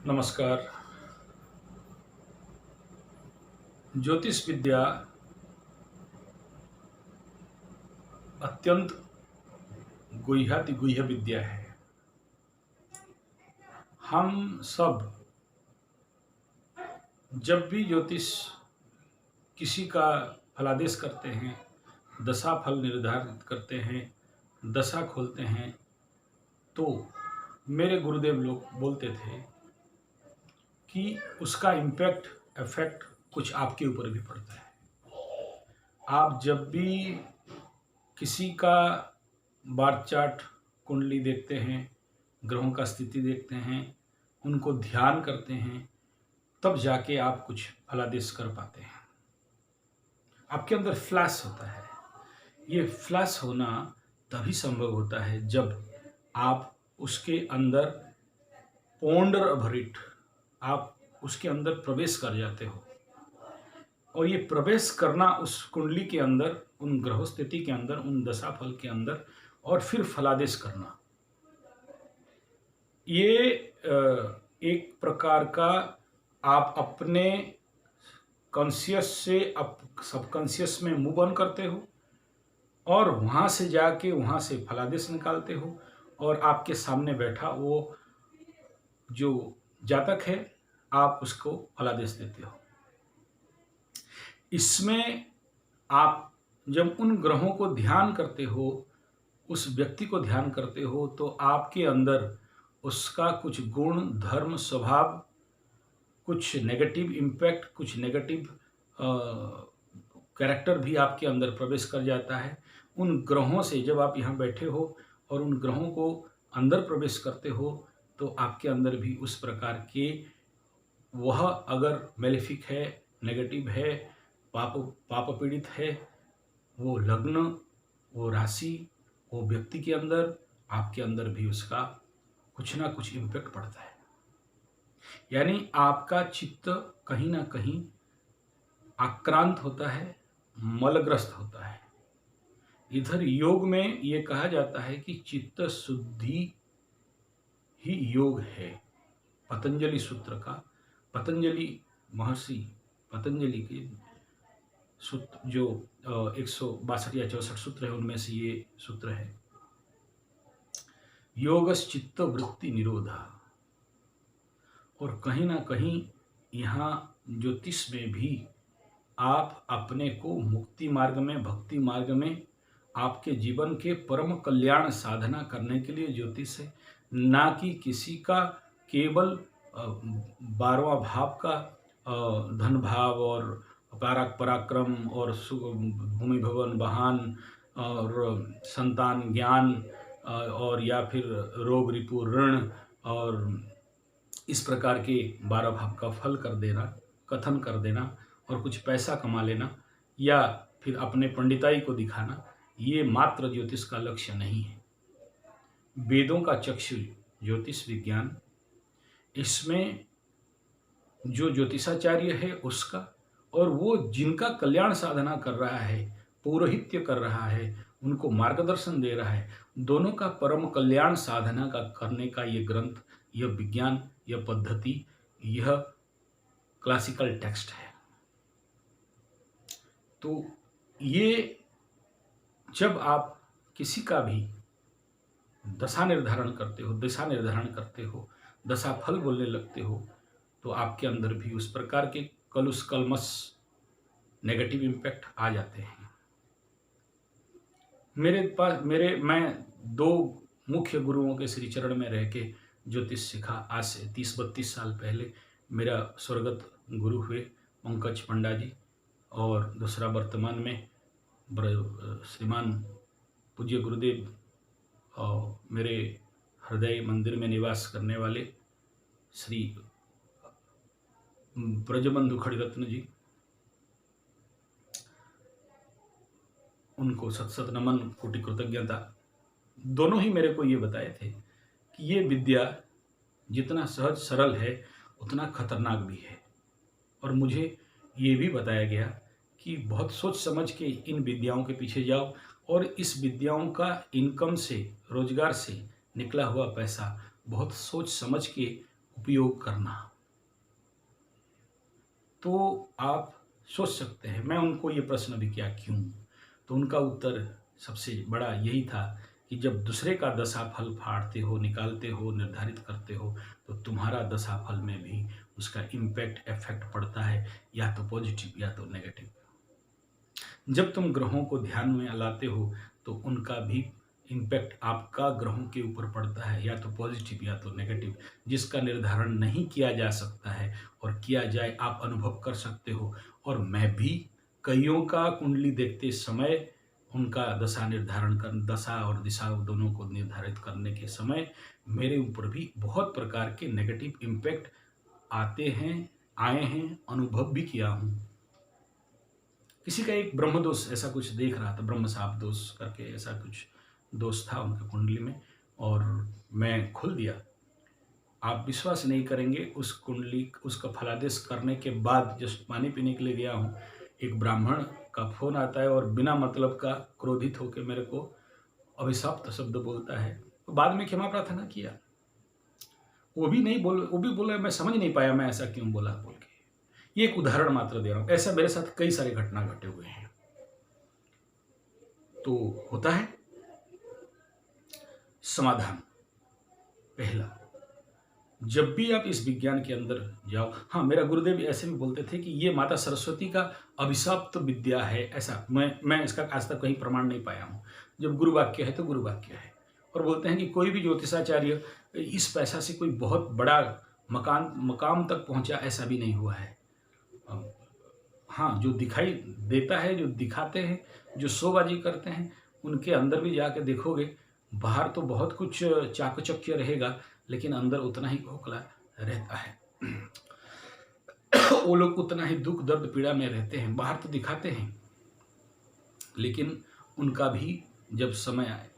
नमस्कार। ज्योतिष विद्या अत्यंत गुह्याति गुह्य विद्या है। हम सब जब भी ज्योतिष किसी का फलादेश करते हैं, दशा फल निर्धारित करते हैं, दशा खोलते हैं, तो मेरे गुरुदेव लोग बोलते थे कि उसका इम्पैक्ट इफेक्ट कुछ आपके ऊपर भी पड़ता है। आप जब भी किसी का बार चार्ट कुंडली देखते हैं, ग्रहों का स्थिति देखते हैं, उनको ध्यान करते हैं, तब जाके आप कुछ फलादेश कर पाते हैं। आपके अंदर फ्लैश होता है। ये फ्लैश होना तभी संभव होता है जब आप उसके अंदर पोंडर अभरिट आप उसके अंदर प्रवेश कर जाते हो। और ये प्रवेश करना उस कुंडली के अंदर, उन ग्रह स्थिति के अंदर, उन दशा फल के अंदर, और फिर फलादेश करना, ये एक प्रकार का आप अपने कॉन्शियस से सबकॉन्शियस में मूव ऑन करते हो और वहाँ से जाके वहाँ से फलादेश निकालते हो और आपके सामने बैठा वो जो जातक है, आप उसको फलादेश देते हो। इसमें आप जब उन ग्रहों को ध्यान करते हो, उस व्यक्ति को ध्यान करते हो, तो आपके अंदर उसका कुछ गुण, धर्म, स्वभाव, कुछ नेगेटिव इम्पैक्ट, कुछ नेगेटिव कैरेक्टर भी आपके अंदर प्रवेश कर जाता है। उन ग्रहों से जब आप यहाँ बैठे हो और उन ग्रहों को अंदर प्रवेश करते हो, तो आपके अंदर भी उस प्रकार के, वह अगर मेलेफिक है, नेगेटिव है, पाप पीड़ित है, वो लग्न, वो राशि, वो व्यक्ति के अंदर, आपके अंदर भी उसका कुछ ना कुछ इम्पैक्ट पड़ता है। यानी आपका चित्त कहीं ना कहीं आक्रांत होता है, मलग्रस्त होता है। इधर योग में ये कहा जाता है कि चित्त शुद्धि ही योग है। पतंजलि सूत्र का, पतंजलि महर्षि पतंजलि के सूत्र जो 162 या 64 सूत्र है, उनमें से ये सूत्र है, योगश्चित्त वृत्ति निरोधा। और कहीं ना कहीं यहाँ ज्योतिष में भी आप अपने को मुक्ति मार्ग में, भक्ति मार्ग में, आपके जीवन के परम कल्याण साधना करने के लिए ज्योतिष है, ना कि किसी का केवल 12वां भाव का धन भाव और पराक्रम और भूमि भवन वाहन और संतान ज्ञान और या फिर रोग रिपु ऋण और इस प्रकार के 12 भाव का फल कर देना, कथन कर देना और कुछ पैसा कमा लेना या फिर अपने पंडिताई को दिखाना, ये मात्र ज्योतिष का लक्ष्य नहीं है। वेदों का चक्षु ज्योतिष विज्ञान, इसमें जो ज्योतिषाचार्य है उसका, और वो जिनका कल्याण साधना कर रहा है, पौरोहित्य कर रहा है, उनको मार्गदर्शन दे रहा है, दोनों का परम कल्याण साधना का करने का ये ग्रंथ, यह विज्ञान, यह पद्धति, यह क्लासिकल टेक्स्ट है। तो ये जब आप किसी का भी दशा निर्धारण करते हो, दिशा निर्धारण करते हो, दशा फल बोलने लगते हो, तो आपके अंदर भी उस प्रकार के कलुष कलमस नेगेटिव इम्पैक्ट आ जाते हैं। मैं 2 मुख्य गुरुओं के श्री चरण में रह के ज्योतिष सीखा। आज से 30-32 साल पहले मेरा स्वर्गत गुरु हुए पंकज पंडा जी, और दूसरा वर्तमान में श्रीमान पूज्य गुरुदेव और मेरे हृदय मंदिर में निवास करने वाले श्री ब्रजबंधु खड़िरत्न जी, उनको सत सत नमन, कोटि कृतज्ञता। दोनों ही मेरे को ये बताए थे कि ये विद्या जितना सहज सरल है उतना खतरनाक भी है। और मुझे ये भी बताया गया कि बहुत सोच समझ के इन विद्याओं के पीछे जाओ, और इस विद्याओं का इनकम से, रोजगार से निकला हुआ पैसा बहुत सोच समझ के उपयोग करना। तो आप सोच सकते हैं, मैं उनको ये प्रश्न भी किया क्यों? तो उनका उत्तर सबसे बड़ा यही था कि जब दूसरे का दशाफल फाड़ते हो, निकालते हो, निर्धारित करते हो, तो तुम्हारा दशाफल में भी उसका इम्पैक्ट इफ़ेक्ट पड़ता है, या तो पॉजिटिव या तो नेगेटिव। जब तुम ग्रहों को ध्यान में लाते हो तो उनका भी इम्पैक्ट आपका ग्रहों के ऊपर पड़ता है, या तो पॉजिटिव या तो नेगेटिव, जिसका निर्धारण नहीं किया जा सकता है, और किया जाए आप अनुभव कर सकते हो। और मैं भी कईयों का कुंडली देखते समय उनका दशा निर्धारण कर दशा और दिशा दोनों को निर्धारित करने के समय मेरे ऊपर भी बहुत प्रकार के नेगेटिव इम्पैक्ट आते हैं, आए हैं, अनुभव भी किया हूँ। किसी का एक ब्रह्म दोष ऐसा कुछ देख रहा था, ब्रह्म साप दोष करके ऐसा कुछ दोष था उनकी कुंडली में, और मैं खुल दिया। आप विश्वास नहीं करेंगे, उस कुंडली उसका फलादेश करने के बाद जस्ट पानी पीने के लिए गया हूँ, एक ब्राह्मण का फ़ोन आता है और बिना मतलब का क्रोधित होकर मेरे को अभिशप्त शब्द बोलता है। तो बाद में क्षमा प्रार्थना किया, वो भी बोला मैं समझ नहीं पाया मैं ऐसा क्यों बोला बोल के। ये एक उदाहरण मात्र दे रहा हूँ, ऐसा मेरे साथ कई सारी घटना घटे हुए हैं। तो होता है समाधान। पहला, जब भी आप इस विज्ञान के अंदर जाओ, हाँ मेरा गुरुदेव ऐसे भी बोलते थे कि ये माता सरस्वती का अभिशाप्त विद्या है, ऐसा मैं इसका आज तक कहीं प्रमाण नहीं पाया हूँ। जब गुरु वाक्य है तो गुरु वाक्य है। और बोलते हैं कि कोई भी ज्योतिषाचार्य इस पैसा से कोई बहुत बड़ा मकाम तक पहुंचा, ऐसा भी नहीं हुआ है। हाँ, जो दिखाई देता है, जो दिखाते हैं, जो शोबाजी करते हैं, उनके अंदर भी जाके देखोगे, बाहर तो बहुत कुछ चाकचक्य रहेगा, लेकिन अंदर उतना ही खोखला रहता है। वो लोग उतना ही दुख दर्द पीड़ा में रहते हैं, बाहर तो दिखाते हैं, लेकिन उनका भी जब समय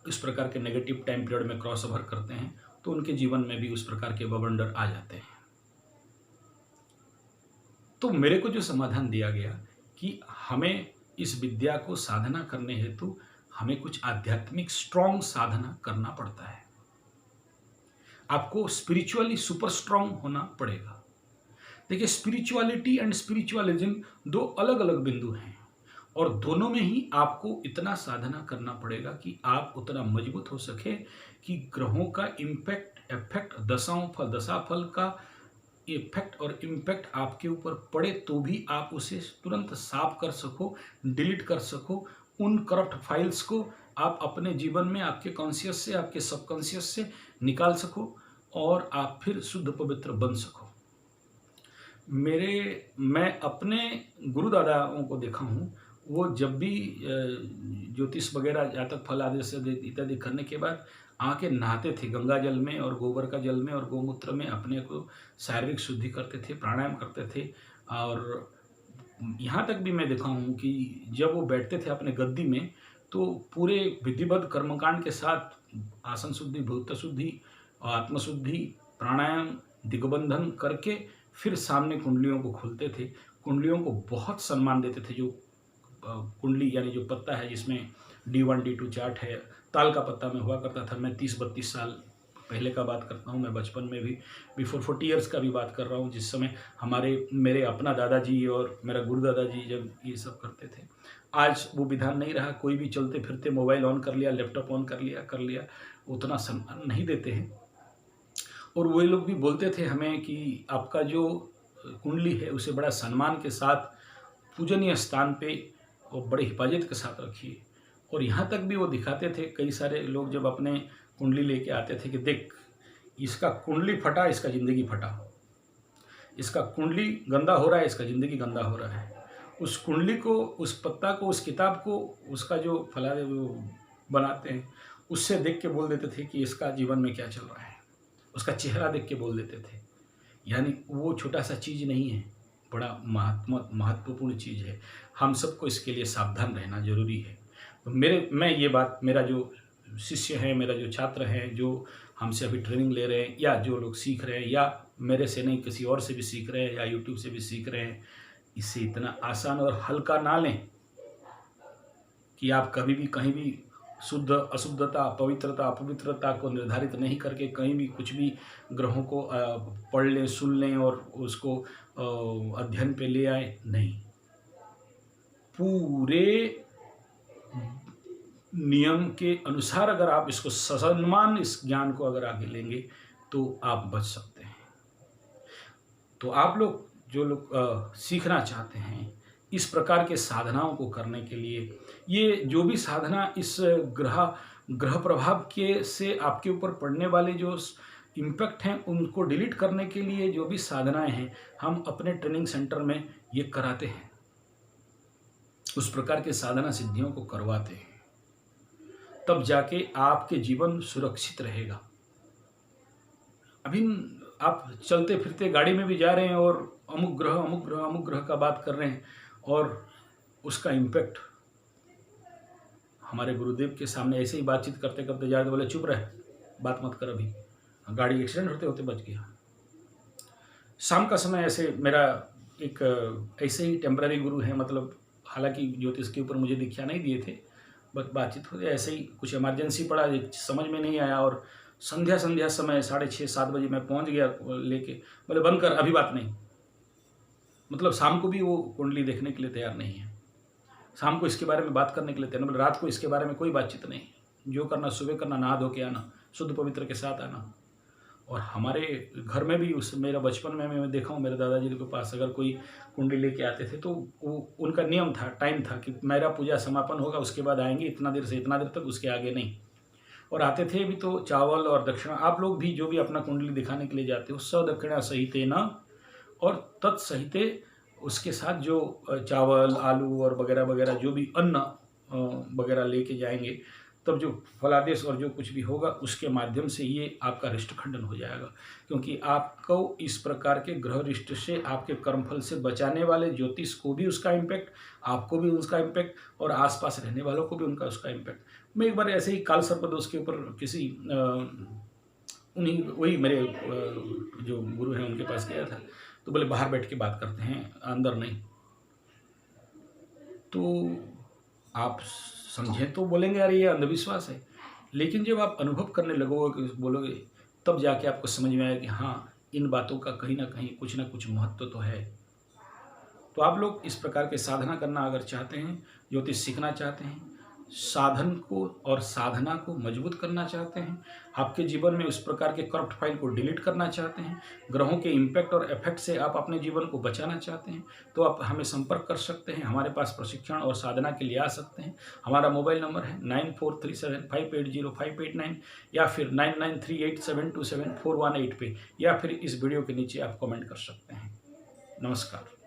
इस प्रकार के नेगेटिव टाइम पीरियड में क्रॉस ओवर करते हैं, तो उनके जीवन में भी उस प्रकार के बवंडर आ जाते हैं। तो मेरे को जो समाधान दिया गया कि हमें इस विद्या को साधना करने हेतु हमें कुछ आध्यात्मिक स्ट्रॉन्ग साधना करना पड़ता है। आपको स्पिरिचुअली सुपर स्ट्रॉन्ग होना पड़ेगा। देखिए, स्पिरिचुअलिटी एंड स्पिरिचुअलिज्म दो अलग अलग बिंदु हैं, और दोनों में ही आपको इतना साधना करना पड़ेगा कि आप उतना मजबूत हो सके कि ग्रहों का इम्पैक्ट इफेक्ट दशाफल का इफेक्ट और इम्पैक्ट आपके ऊपर पड़े तो भी आप उसे तुरंत साफ कर सको, डिलीट कर सको। उन करप्ट फाइल्स को आप अपने जीवन में आपके कॉन्शियस से, आपके सबकॉन्शियस से निकाल सको, और आप फिर शुद्ध पवित्र बन सको। मैं अपने गुरु दादाओं को देखा हूँ, वो जब भी ज्योतिष वगैरह जातक फल आदि से इत्यादि करने के बाद आके नहाते थे गंगा जल में और गोबर का जल में और गोमूत्र में, अपने को शारीरिक शुद्धि करते थे, प्राणायाम करते थे। और यहाँ तक भी मैं देखा हूँ कि जब वो बैठते थे अपने गद्दी में, तो पूरे विधिवत कर्मकांड के साथ आसन शुद्धि, भूत शुद्धि, आत्मशुद्धि, प्राणायाम, दिग्बंधन करके फिर सामने कुंडलियों को खोलते थे। कुंडलियों को बहुत सम्मान देते थे। जो कुंडली यानी जो पत्ता है जिसमें D1 D2 चार्ट है, ताल का पत्ता में हुआ करता था। मैं 30-32 साल पहले का बात करता हूँ, मैं बचपन में भी बिफोर 40 ईयर्स का भी बात कर रहा हूँ, जिस समय मेरे अपना दादाजी और मेरा गुरु दादाजी जब ये सब करते थे। आज वो विधान नहीं रहा, कोई भी चलते फिरते मोबाइल ऑन कर लिया, लैपटॉप ऑन कर लिया, उतना सम्मान नहीं देते हैं। और वही लोग भी बोलते थे हमें कि आपका जो कुंडली है उसे बड़ा सम्मान के साथ पूजनीय स्थान पे और बड़े हिफाजत के साथ रखिए। और यहाँ तक भी वो दिखाते थे, कई सारे लोग जब अपने कुंडली लेके आते थे कि देख, इसका कुंडली फटा, इसका ज़िंदगी फटा, इसका कुंडली गंदा हो रहा है, इसका ज़िंदगी गंदा हो रहा है। उस कुंडली को, उस पत्ता को, उस किताब को, उसका जो फला बनाते हैं, उससे देख के बोल देते थे कि इसका जीवन में क्या चल रहा है। उसका चेहरा देख के बोल देते थे। यानी वो छोटा सा चीज़ नहीं है, बड़ा महत्वपूर्ण चीज़ है। हम सबको इसके लिए सावधान रहना जरूरी है। तो मैं ये बात, मेरा जो शिष्य हैं, मेरा जो छात्र हैं, जो हमसे अभी ट्रेनिंग ले रहे हैं, या जो लोग सीख रहे हैं, या मेरे से नहीं किसी और से भी सीख रहे हैं, या यूट्यूब से भी सीख रहे हैं, इसे इतना आसान और हल्का ना लें कि आप कभी भी कहीं भी शुद्ध अशुद्धता, पवित्रता अपवित्रता को निर्धारित नहीं करके कहीं भी कुछ भी ग्रहों को पढ़ लें, सुन लें और उसको अध्ययन पे ले आए, नहीं। पूरे नियम के अनुसार अगर आप इसको ससम्मान इस ज्ञान को अगर आगे लेंगे तो आप बच सकते हैं। तो आप लोग जो लोग सीखना चाहते हैं इस प्रकार के साधनाओं को करने के लिए, ये जो भी साधना इस ग्रह प्रभाव के से आपके ऊपर पड़ने वाले जो इम्पैक्ट हैं उनको डिलीट करने के लिए जो भी साधनाएं हैं हम अपने ट्रेनिंग सेंटर में ये कराते हैं, उस प्रकार के साधना सिद्धियों को करवाते हैं। तब जाके आपके जीवन सुरक्षित रहेगा। अभी आप चलते फिरते गाड़ी में भी जा रहे हैं और अमुक ग्रह का बात कर रहे हैं और उसका इम्पैक्ट हमारे गुरुदेव के सामने ऐसे ही बातचीत करते करते जा रहे, बोले चुप रहे, बात मत कर, अभी गाड़ी एक्सीडेंट होते होते बच गया। शाम का समय ऐसे मेरा एक ऐसे ही टेम्पररी गुरु है, मतलब हालांकि ज्योतिष के ऊपर मुझे दीक्षा नहीं दिए थे, बस बातचीत हो गई, ऐसे ही कुछ इमरजेंसी पड़ा, समझ में नहीं आया और संध्या समय 6:30-7 बजे मैं पहुंच गया लेके, बोले बंद कर, अभी बात नहीं। मतलब शाम को भी वो कुंडली देखने के लिए तैयार नहीं है, शाम को इसके बारे में बात करने के लिए तैयार, मतलब रात को इसके बारे में कोई बातचीत नहीं। जो करना सुबह करना, नहा धो के आना, शुद्ध पवित्र के साथ आना। और हमारे घर में भी मेरा बचपन में मैं देखा हूँ, मेरे दादाजी के पास अगर कोई कुंडली लेके आते थे तो वो उनका नियम था, टाइम था कि मेरा पूजा समापन होगा उसके बाद आएंगे, इतना देर से इतना देर तक, उसके आगे नहीं। और आते थे भी तो चावल और दक्षिणा, आप लोग भी जो भी अपना कुंडली दिखाने के लिए जाते हो, सदक्षिणा सहिते न, और तत्सहिते उसके साथ जो चावल आलू और वगैरह वगैरह जो भी अन्न वगैरह लेके जाएंगे, तब जो फलादेश और जो कुछ भी होगा उसके माध्यम से ये आपका रिष्ट खंडन हो जाएगा। क्योंकि आपको इस प्रकार के ग्रह रिष्ट से, आपके कर्मफल से बचाने वाले ज्योतिष को भी उसका इम्पैक्ट, आपको भी उसका इम्पैक्ट और आसपास रहने वालों को भी उनका उसका इम्पैक्ट। मैं एक बार ऐसे ही काल सर्पदोष के ऊपर किसी वही मेरे जो गुरु हैं उनके पास गया था, तो बोले बाहर बैठ के बात करते हैं, अंदर नहीं। तो आप समझें तो बोलेंगे यार ये अंधविश्वास है, लेकिन जब आप अनुभव करने लगोगे, बोलोगे, तब जाके आपको समझ में आएगा कि हाँ, इन बातों का कहीं ना कुछ महत्व तो है। तो आप लोग इस प्रकार के साधना करना अगर चाहते हैं, ज्योतिष सीखना चाहते हैं, साधन को और साधना को मजबूत करना चाहते हैं, आपके जीवन में उस प्रकार के करप्ट फाइल को डिलीट करना चाहते हैं, ग्रहों के इम्पैक्ट और इफेक्ट से आप अपने जीवन को बचाना चाहते हैं, तो आप हमें संपर्क कर सकते हैं, हमारे पास प्रशिक्षण और साधना के लिए आ सकते हैं। हमारा मोबाइल नंबर है 9437580589 या फिर 9938727418 पे, या फिर इस वीडियो के नीचे आप कमेंट कर सकते हैं। नमस्कार।